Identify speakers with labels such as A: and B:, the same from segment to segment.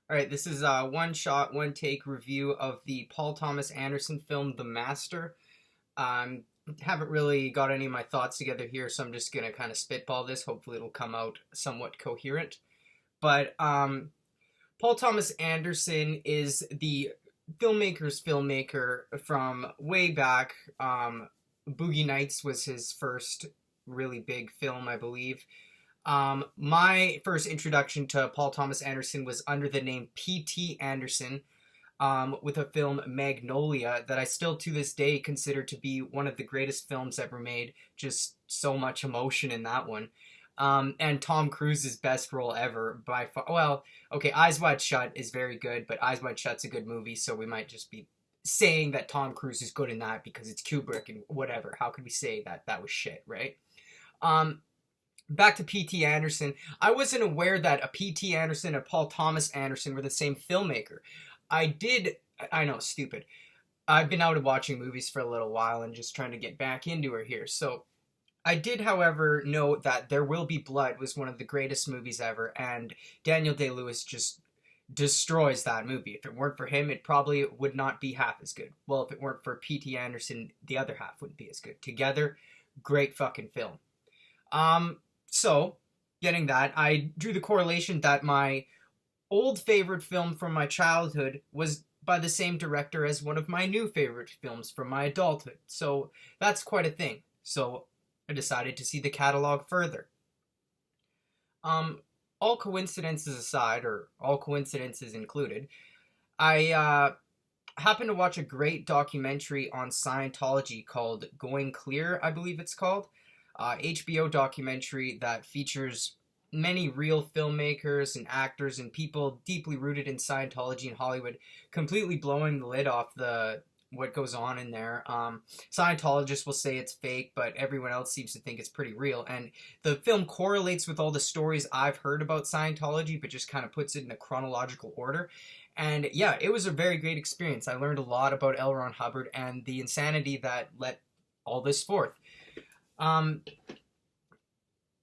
A: All right, this is a one shot, one take review of the Paul Thomas Anderson film, The Master. Um, haven't really got any of my thoughts together here, so I'm just gonna kind of spitball this. Hopefully, it'll come out somewhat coherent. But Paul Thomas Anderson is the filmmaker's filmmaker from way back. Boogie Nights was his first really big film, I believe. My first introduction to Paul Thomas Anderson was under the name P.T. Anderson, with a film Magnolia that I still to this day consider to be one of the greatest films ever made. Just so much emotion in that one. And Tom Cruise's best role ever by far. Well, okay, Eyes Wide Shut is very good, but Eyes Wide Shut's a good movie, so we might just be saying that Tom Cruise is good in that because it's Kubrick and whatever. How could we say that that was shit, right? Um, Back to P.T. Anderson. I wasn't aware that a P.T. Anderson and Paul Thomas Anderson were the same filmmaker. I know, stupid. I've been out of watching movies for a little while and just trying to get back into her here. So I did, however, know that There Will Be Blood was one of the greatest movies ever, and Daniel Day-Lewis just destroys that movie. If it weren't for him, it probably would not be half as good. Well, if it weren't for P.T. Anderson, the other half wouldn't be as good. Together, great fucking film. So, getting that, I drew the correlation that my old favorite film from my childhood was by the same director as one of my new favorite films from my adulthood. So, that's quite a thing. So, I decided to see the catalog further. All coincidences aside, or all coincidences included, I happened to watch a great documentary on Scientology called Going Clear, I believe it's called. HBO documentary that features many real filmmakers and actors and people deeply rooted in Scientology and Hollywood, completely blowing the lid off the what goes on in there. Scientologists will say it's fake, but everyone else seems to think it's pretty real. And the film correlates with all the stories I've heard about Scientology, but just kind of puts it in a chronological order. And yeah, it was a very great experience. I learned a lot about L. Ron Hubbard and the insanity that let all this forth. Um,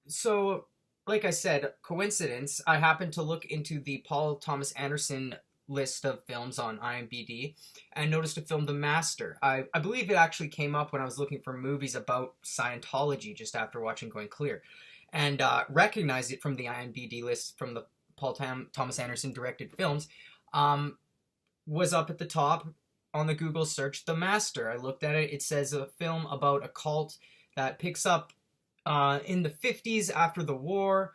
A: so, like I said, coincidence, I happened to look into the Paul Thomas Anderson list of films on IMDb and noticed a film, The Master. I believe it actually came up when I was looking for movies about Scientology just after watching Going Clear, and recognized it from the IMDb list from the Thomas Anderson directed films. Was up at the top on the Google search, The Master. I looked at it. It says a film about a cult that picks up in the 50s after the war,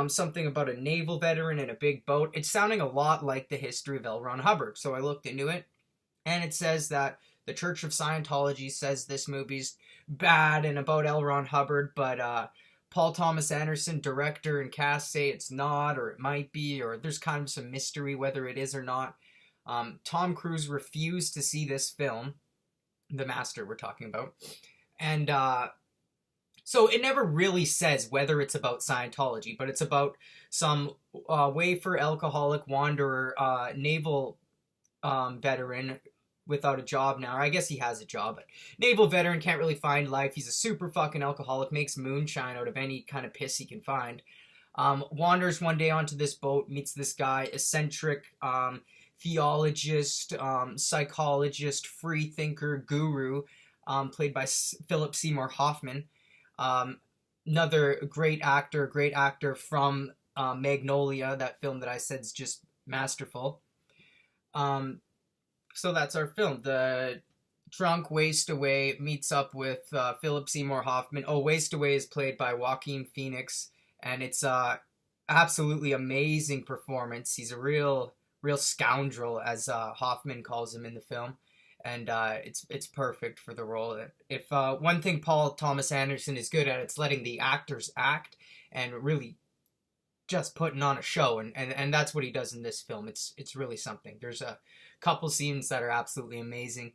A: something about a naval veteran and a big boat. It's sounding a lot like the history of L. Ron Hubbard, so I looked into it, and it says that the Church of Scientology says this movie's bad and about L. Ron Hubbard, but Paul Thomas Anderson, director and cast, say it's not, or it might be, or there's kind of some mystery whether it is or not. Tom Cruise refused to see this film, The Master we're talking about, and so it never really says whether it's about Scientology, but it's about some wafer alcoholic wanderer, naval veteran without a job now. I guess he has a job, but naval veteran, can't really find life. He's a super fucking alcoholic, makes moonshine out of any kind of piss he can find. Wanders one day onto this boat, meets this guy, eccentric theologist, psychologist, free thinker, guru, played by Philip Seymour Hoffman. Another great actor from Magnolia, that film that I said is just masterful. So that's our film. The drunk Waste Away meets up with Philip Seymour Hoffman. Oh, Waste Away is played by Joaquin Phoenix, and it's absolutely amazing performance. He's a real scoundrel, as Hoffman calls him in the film. And it's perfect for the role. If one thing Paul Thomas Anderson is good at, it's letting the actors act and really just putting on a show, and that's what he does in this film. It's really something. There's a couple scenes that are absolutely amazing.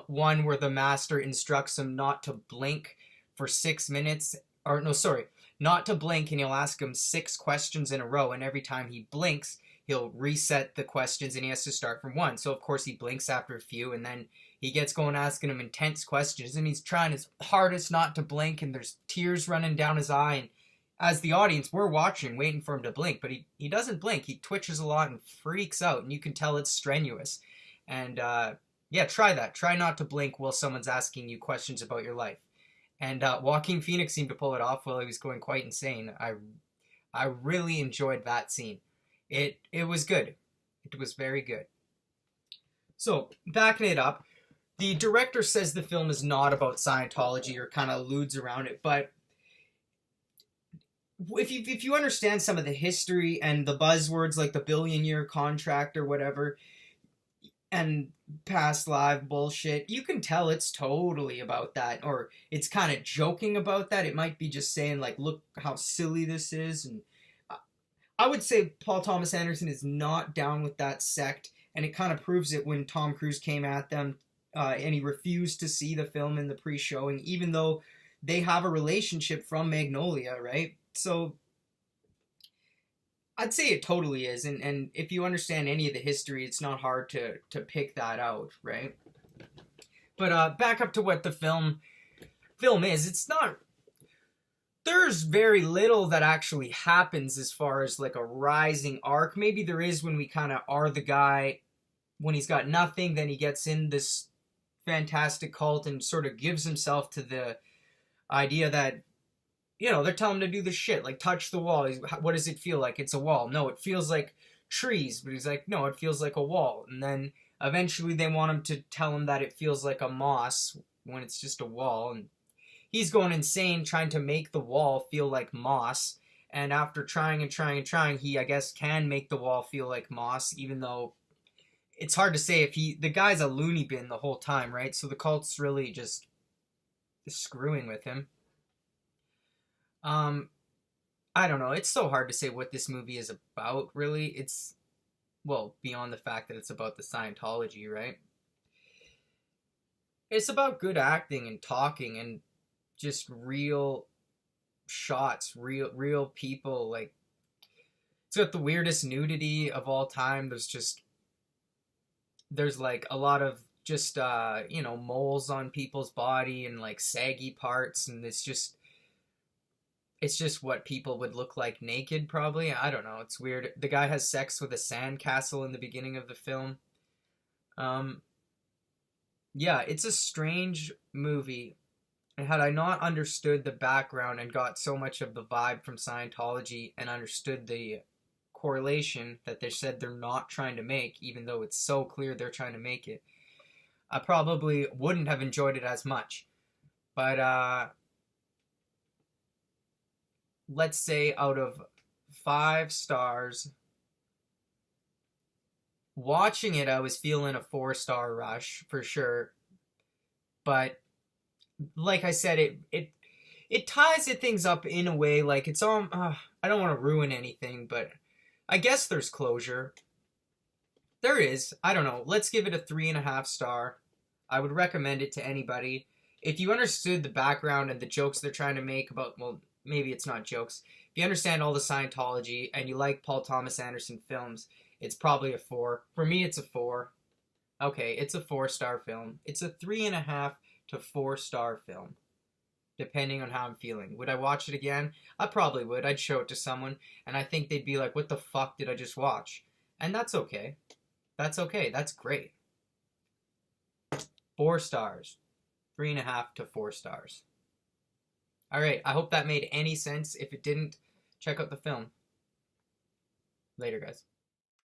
A: One where the master instructs him not to blink for 6 minutes, or no, sorry, not to blink, and he'll ask him 6 questions in a row, and every time he blinks, he'll reset the questions and he has to start from 1. So, of course, he blinks after a few, and then he gets going asking him intense questions, and he's trying his hardest not to blink, and there's tears running down his eye, and as the audience, we're watching, waiting for him to blink, but he doesn't blink. He twitches a lot and freaks out, and you can tell it's strenuous. And yeah, try that. Try not to blink while someone's asking you questions about your life. And Joaquin Phoenix seemed to pull it off while he was going quite insane. I really enjoyed that scene. It was good. It was very good. So, backing it up, the director says the film is not about Scientology, or kind of alludes around it, but if you understand some of the history and the buzzwords like the billion-year contract or whatever, and past live bullshit, you can tell it's totally about that, or it's kind of joking about that. It might be just saying, like, look how silly this is. And I would say Paul Thomas Anderson is not down with that sect, and it kind of proves it when Tom Cruise came at them, and he refused to see the film in the pre-showing, even though they have a relationship from Magnolia, right? So I'd say it totally is, and if you understand any of the history, it's not hard to pick that out, right? But back up to what the film is. It's not... There's very little that actually happens as far as like a rising arc. Maybe there is when we kind of are the guy when he's got nothing, then he gets in this fantastic cult and sort of gives himself to the idea that, you know, they're telling him to do the shit, like touch the wall. What does it feel like? It's a wall. No, it feels like trees. But he's like, no, it feels like a wall. And then eventually they want him to tell him that it feels like a moss when it's just a wall. And he's going insane trying to make the wall feel like moss. And after trying and trying and trying, he, I guess, can make the wall feel like moss, even though it's hard to say if the guy's a loony bin the whole time, right? So the cult's really just screwing with him. I don't know. It's so hard to say what this movie is about, really. It's, well, beyond the fact that it's about the Scientology, right? It's about good acting and talking and just real shots, real people. Like, it's got the weirdest nudity of all time. There's like a lot of just, you know, moles on people's body and like saggy parts, and it's just what people would look like naked, probably. I don't know. It's weird. The guy has sex with a sandcastle in the beginning of the film. Yeah, it's a strange movie. And had I not understood the background and got so much of the vibe from Scientology and understood the correlation that they said they're not trying to make, even though it's so clear they're trying to make it, I probably wouldn't have enjoyed it as much. But, let's say out of 5 stars, watching it, I was feeling a 4-star rush for sure. But like I said, it ties things up in a way. Like it's all. I don't want to ruin anything, but I guess there's closure. There is. I don't know. Let's give it a 3.5 star. I would recommend it to anybody if you understood the background and the jokes they're trying to make about. Well, maybe it's not jokes. If you understand all the Scientology and you like Paul Thomas Anderson films, it's probably a 4. For me, it's a 4. Okay, it's a 4-star film. It's a 3.5 to 4-star film, depending on how I'm feeling. Would I watch it again? I probably would. I'd show it to someone, and I think they'd be like, what the fuck did I just watch? And that's okay. That's okay. That's great. 4 stars. 3.5 to 4 stars. Alright, I hope that made any sense. If it didn't, check out the film. Later, guys.